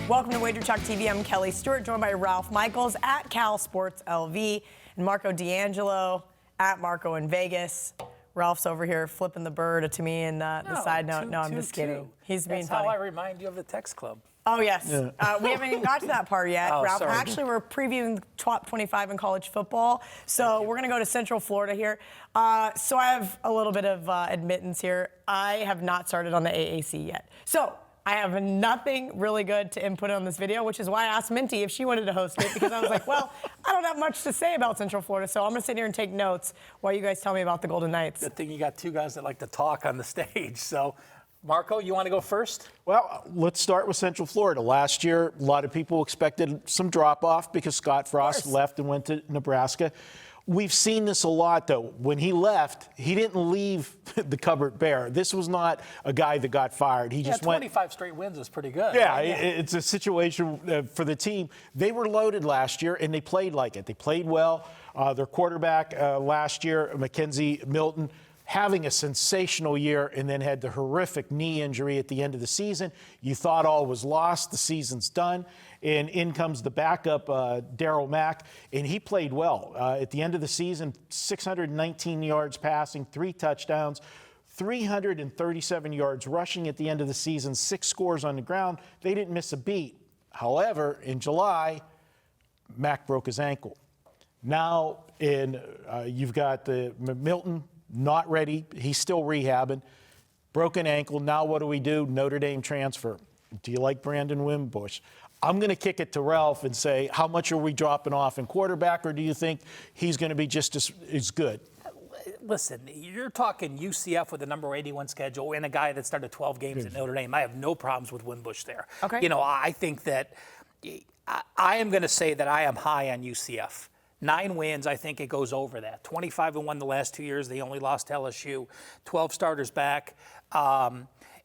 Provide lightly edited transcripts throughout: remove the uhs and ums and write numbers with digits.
Welcome to WagerTalk TV. I'm Kelly Stewart, joined by Ralph Michaels at Cal Sports LV and Marco D'Angelo at Marco in Vegas. Ralph's over here flipping the bird to me and the side note. No, I'm just kidding. He's being funny. That's how I remind you of the text club. Oh, yes. Yeah. We haven't even got to that part yet, Ralph. Sorry. Actually, we're previewing top 25 in college football. So we're going to go to Central Florida here. So I have a little bit of admittance here. I have not started on the AAC yet. So I have nothing really good to input on this video, which is why I asked Minty if she wanted to host it, because I was like, well, I don't have much to say about Central Florida, so I'm going to sit here and take notes while you guys tell me about the Golden Knights. Good thing you got two guys that like to talk on the stage. So, Marco, you want to go first? Well, let's start with Central Florida. Last year, a lot of people expected some drop-off because Scott Frost left and went to Nebraska. We've seen this a lot, though. When he left, he didn't leave the cupboard bare. This was not a guy that got fired. He just 25 straight wins is pretty good. Yeah, it's a situation for the team. They were loaded last year, and they played like it. They played well. Their quarterback last year, Mackenzie Milton, having a sensational year and then had the horrific knee injury at the end of the season. You thought all was lost. The season's done. And in comes the backup, Darryl Mack, and he played well. At the end of the season, 619 yards passing, 3 touchdowns, 337 yards rushing at the end of the season, 6 scores on the ground. They didn't miss a beat. However, in July, Mack broke his ankle. Now you've got the Milton, not ready. He's still rehabbing. Broken ankle. Now what do? Notre Dame transfer. Do you like Brandon Wimbush? I'm going to kick it to Ralph and say, how much are we dropping off in quarterback, or do you think he's going to be just as good? Listen, you're talking UCF with a number 81 schedule and a guy that started 12 games at Notre Dame. I have no problems with Wimbush there. Okay. You know, I think that I am going to say that I am high on UCF. 9 wins, I think it goes over that. 25-1 the last 2 years. They only lost to LSU. 12 starters back.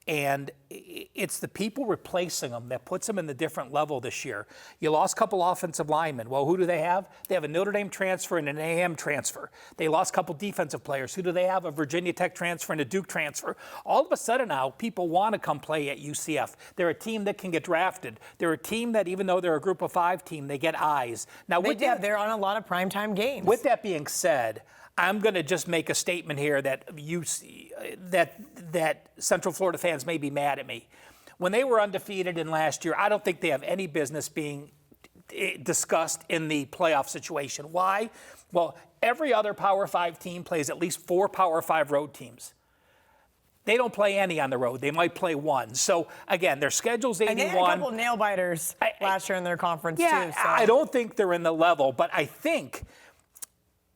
And it's the people replacing them that puts them in the different level this year. You lost a couple offensive linemen. Well, who do they have? They have a Notre Dame transfer and an AM transfer. They lost a couple defensive players. Who do they have? A Virginia Tech transfer and a Duke transfer. All of a sudden now, people want to come play at UCF. They're a team that can get drafted. They're a team that, even though they're a group of 5 team, they get eyes. Now, They're on a lot of primetime games. With that being said, I'm going to just make a statement here that that Central Florida fans may be mad at me. When they were undefeated in last year, I don't think they have any business being discussed in the playoff situation. Why? Well, every other Power 5 team plays at least 4 Power 5 road teams. They don't play any on the road. They might play 1. So, again, their schedule's 81. And they had a couple of nail-biters last year in their conference, too. So. I don't think they're in the level, but I think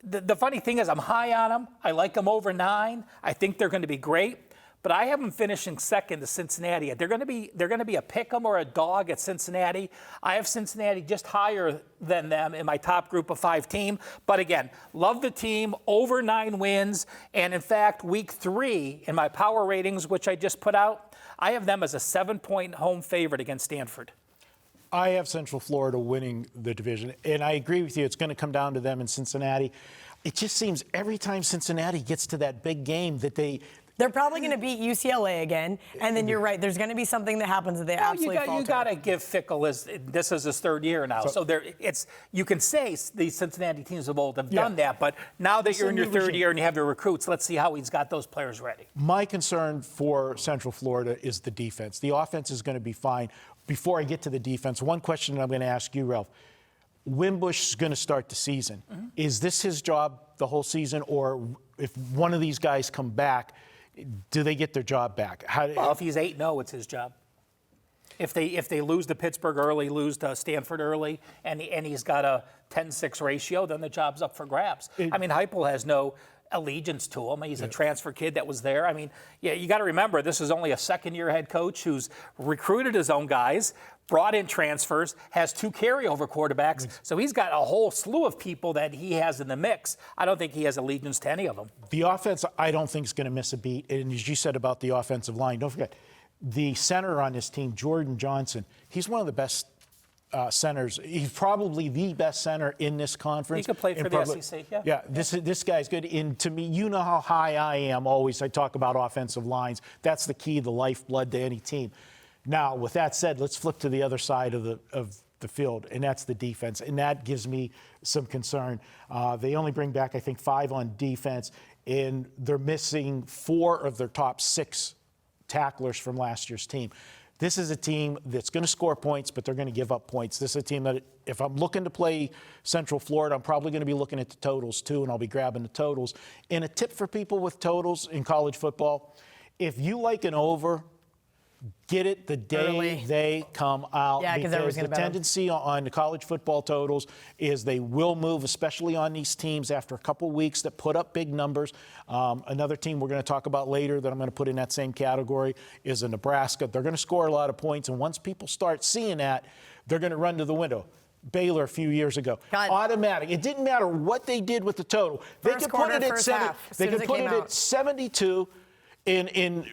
the funny thing is I'm high on them. I like them over 9. I think they're going to be great. But I have them finishing second to Cincinnati. They're going to be a pick 'em or a dog at Cincinnati. I have Cincinnati just higher than them in my top group of 5 team. But again, love the team, over 9 wins. And in fact, week 3 in my power ratings, which I just put out, I have them as a 7-point home favorite against Stanford. I have Central Florida winning the division, and I agree with you. It's going to come down to them in Cincinnati. It just seems every time Cincinnati gets to that big game that they're probably going to beat UCLA again, and then you're right. There's going to be something that happens that they absolutely falter. You got to give Fickle this is his 3rd year now. So you can say these Cincinnati teams of old have done that, but now that you're in your 3rd year and you have your recruits, let's see how he's got those players ready. My concern for Central Florida is the defense. The offense is going to be fine. Before I get to the defense, one question I'm going to ask you, Ralph. Wimbush is going to start the season. Mm-hmm. Is this his job the whole season, or if one of these guys come back, do they get their job back? Well, if he's 8-0, it's his job. If they lose to Pittsburgh early, lose to Stanford early, and he's got a 10-6 ratio, then the job's up for grabs. Heupel has no allegiance to him. He's a transfer kid that was there. You got to remember, this is only a 2nd-year head coach who's recruited his own guys, brought in transfers, has 2 carryover quarterbacks. So he's got a whole slew of people that he has in the mix. I don't think he has allegiance to any of them. The offense, I don't think is going to miss a beat. And as you said about the offensive line, don't forget, the center on this team, Jordan Johnson, he's one of the best centers. He's probably the best center in this conference. He could play for the SEC, yeah. Yeah, this guy's good. And to me, you know how high I am always. I talk about offensive lines. That's the key, the lifeblood to any team. Now, with that said, let's flip to the other side of the field, and that's the defense, and that gives me some concern. They only bring back, I think, 5 on defense, and they're missing 4 of their top 6 tacklers from last year's team. This is a team that's going to score points, but they're going to give up points. This is a team that, if I'm looking to play Central Florida, I'm probably going to be looking at the totals too, and I'll be grabbing the totals. And a tip for people with totals in college football, if you like an over, get it the day early. They come out. Yeah, because everyone's going to bet 'em. tendency on the college football totals is they will move, especially on these teams after a couple weeks that put up big numbers. Another team we're going to talk about later that I'm going to put in that same category is a Nebraska. They're going to score a lot of points, and once people start seeing that, they're going to run to the window. Baylor a few years ago, automatic. It didn't matter what they did with the total. They First could quarter, put it at first 7. half, as They soon as could it put came it out. at 72. In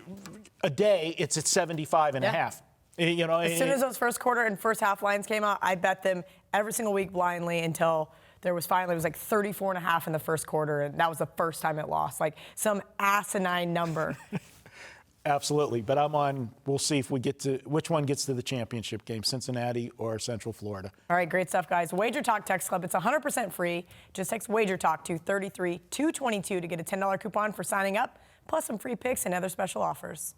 a day, it's at 75 and a half. You know, As soon as those first quarter and first half lines came out, I bet them every single week blindly until there was finally, it was like 34 and a half in the first quarter, and that was the first time it lost. Like some asinine number. Absolutely, but we'll see if we get to, which one gets to the championship game, Cincinnati or Central Florida. All right, great stuff, guys. WagerTalk Text Club, it's 100% free. Just text WagerTalk to 33222 to get a $10 coupon for signing up, plus some free picks and other special offers.